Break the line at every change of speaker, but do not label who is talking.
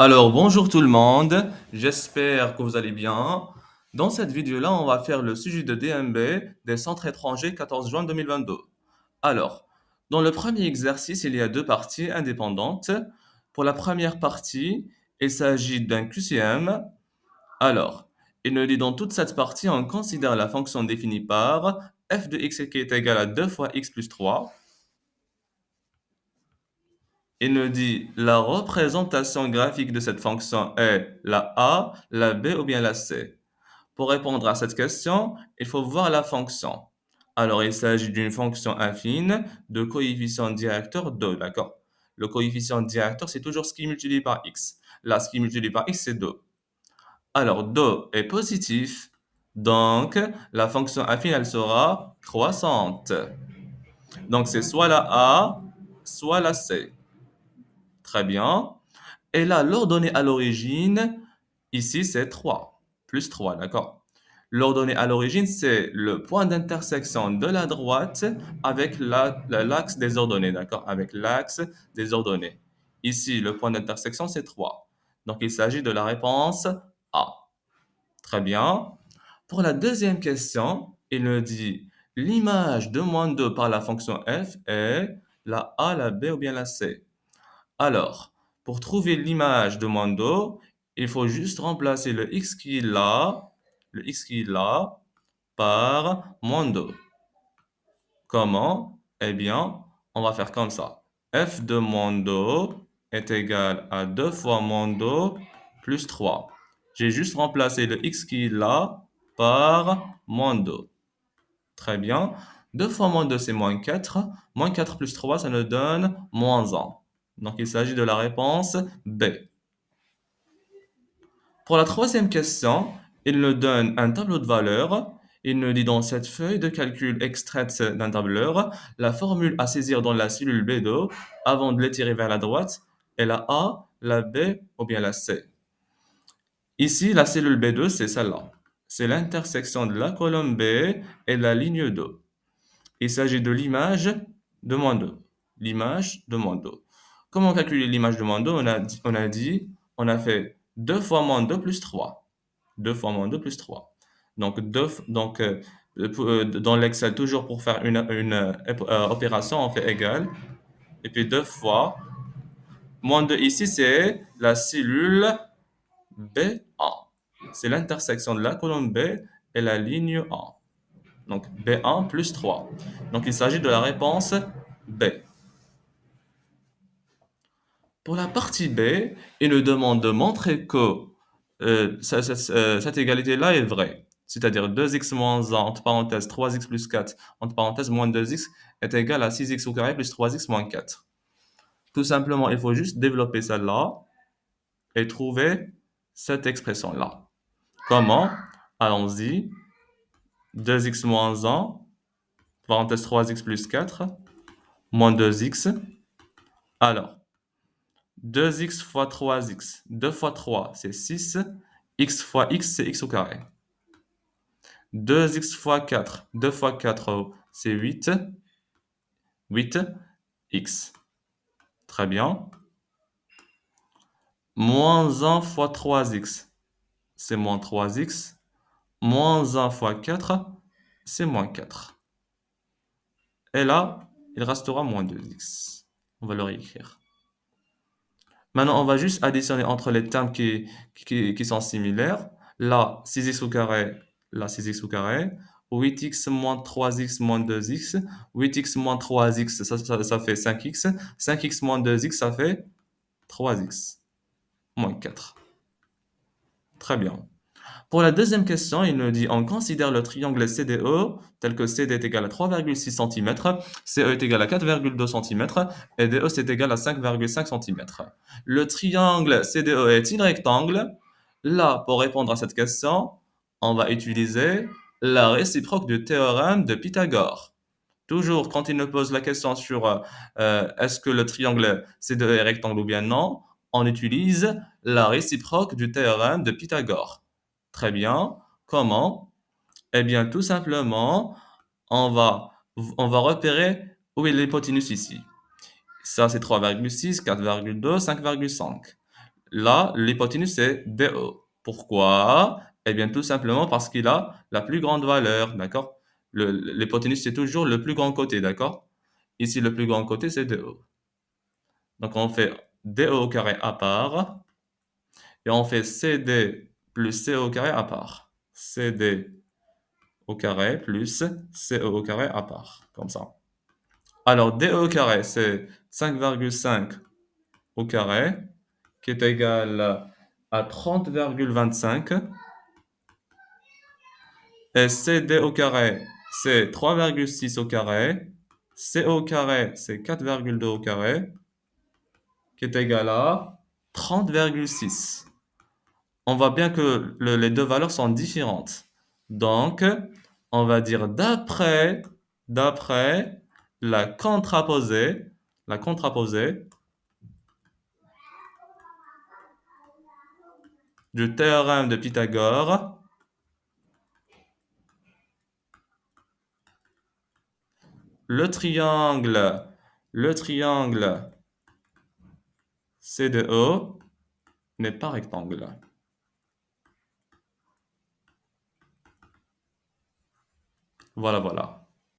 Alors, bonjour tout le monde, j'espère que vous allez bien. Dans cette vidéo-là, on va faire le sujet de DMB des centres étrangers 14 juin 2022. Alors, dans le premier exercice, il y a deux parties indépendantes. Pour la première partie, il s'agit d'un QCM. Alors, il nous dit dans toute cette partie, on considère la fonction définie par f de x qui est égal à 2 fois x plus 3. Il nous dit la représentation graphique de cette fonction est la a, la b ou bien la c. Pour répondre à cette question, il faut voir la fonction. Alors, il s'agit d'une fonction affine de coefficient directeur 2, d'accord? Le coefficient directeur, c'est toujours ce qui est multiplié par x. Là, ce qui est multiplié par x, c'est 2. Alors, 2 est positif, donc la fonction affine, elle sera croissante. Donc, c'est soit la a, soit la c. Très bien. Et là, l'ordonnée à l'origine, ici, c'est 3, plus 3, d'accord? L'ordonnée à l'origine, c'est le point d'intersection de la droite avec l'axe des ordonnées, d'accord? Avec l'axe des ordonnées. Ici, le point d'intersection, c'est 3. Donc, il s'agit de la réponse A. Très bien. Pour la deuxième question, il nous dit l'image de moins 2 par la fonction f est la A, la B ou bien la C. Alors, pour trouver l'image de moins 2, il faut juste remplacer le x qui est là, par moins 2. Comment? Eh bien, on va faire comme ça. F de moins 2 est égal à 2 fois moins 2 plus 3. J'ai juste remplacé le x qui est là par moins 2. Très bien. 2 fois moins 2, c'est moins 4. Moins 4 plus 3, ça nous donne moins 1. Donc, il s'agit de la réponse B. Pour la troisième question, il nous donne un tableau de valeurs. Il nous dit dans cette feuille de calcul extraite d'un tableur, la formule à saisir dans la cellule B2 avant de l'étirer vers la droite est la A, la B ou bien la C. Ici, la cellule B2, c'est celle-là. C'est l'intersection de la colonne B et la ligne 2. Il s'agit de l'image de moins 2. L'image de moins 2. Comment calculer l'image de moins 2? On a fait 2 fois moins 2 plus 3. 2 fois moins 2 plus 3. Dans l'Excel, toujours pour faire une opération, on fait égal. Et puis 2 fois. Moins 2 ici, c'est la cellule B1. C'est l'intersection de la colonne B et la ligne 1. Donc B1 plus 3. Donc il s'agit de la réponse B. Pour la partie B, il nous demande de montrer que cette égalité-là est vraie. C'est-à-dire 2x moins 1, entre parenthèses 3x plus 4, entre parenthèses moins 2x, est égal à 6x au carré plus 3x moins 4. Tout simplement, il faut juste développer celle-là et trouver cette expression-là. Comment? Allons-y. 2x moins 1, parenthèse 3x plus 4, moins 2x. Alors, 2x fois 3x, 2 fois 3, c'est 6. X fois x, c'est x au carré. 2x fois 4, 2 fois 4, c'est 8. 8x. Très bien. Moins 1 fois 3x, c'est moins 3x. Moins 1 fois 4, c'est moins 4. Et là, il restera moins 2x. On va le réécrire. Maintenant, on va juste additionner entre les termes qui sont similaires. Là, 6x au carré, là, 6x au carré. 8x moins 3x moins 2x. 8x moins 3x, ça fait 5x. 5x moins 2x, ça fait 3x moins 4. Très bien. Pour la deuxième question, il nous dit on considère le triangle CDE tel que CD est égal à 3,6 cm, CE est égal à 4,2 cm et DE c'est égal à 5,5 cm. Le triangle CDE est-il rectangle? Là, pour répondre à cette question, on va utiliser la réciproque du théorème de Pythagore. Toujours, quand il nous pose la question sur est-ce que le triangle CDE est rectangle ou bien non, on utilise la réciproque du théorème de Pythagore. Très bien. Comment? Eh bien, tout simplement, on va, on va repérer où est l'hypoténuse ici. Ça, c'est 3,6, 4,2, 5,5. là, l'hypoténuse, c'est DE. Pourquoi? Eh bien, tout simplement parce qu'il a la plus grande valeur, d'accord? L'hypoténuse, c'est toujours le plus grand côté, d'accord? Ici, le plus grand côté, c'est DE. Donc, on fait DE au carré à part, et on fait CD plus CE au carré à part. CD au carré plus CE au carré à part, comme ça. Alors, DE au carré, c'est 5,5 au carré, qui est égal à 30,25. Et CD au carré, c'est 3,6 au carré. C au carré, c'est 4,2 au carré, qui est égal à 30,6. On voit bien que les deux valeurs sont différentes. Donc, on va dire d'après la contraposée du théorème de Pythagore, le triangle, le triangle CDE n'est pas rectangle. Voilà, voilà.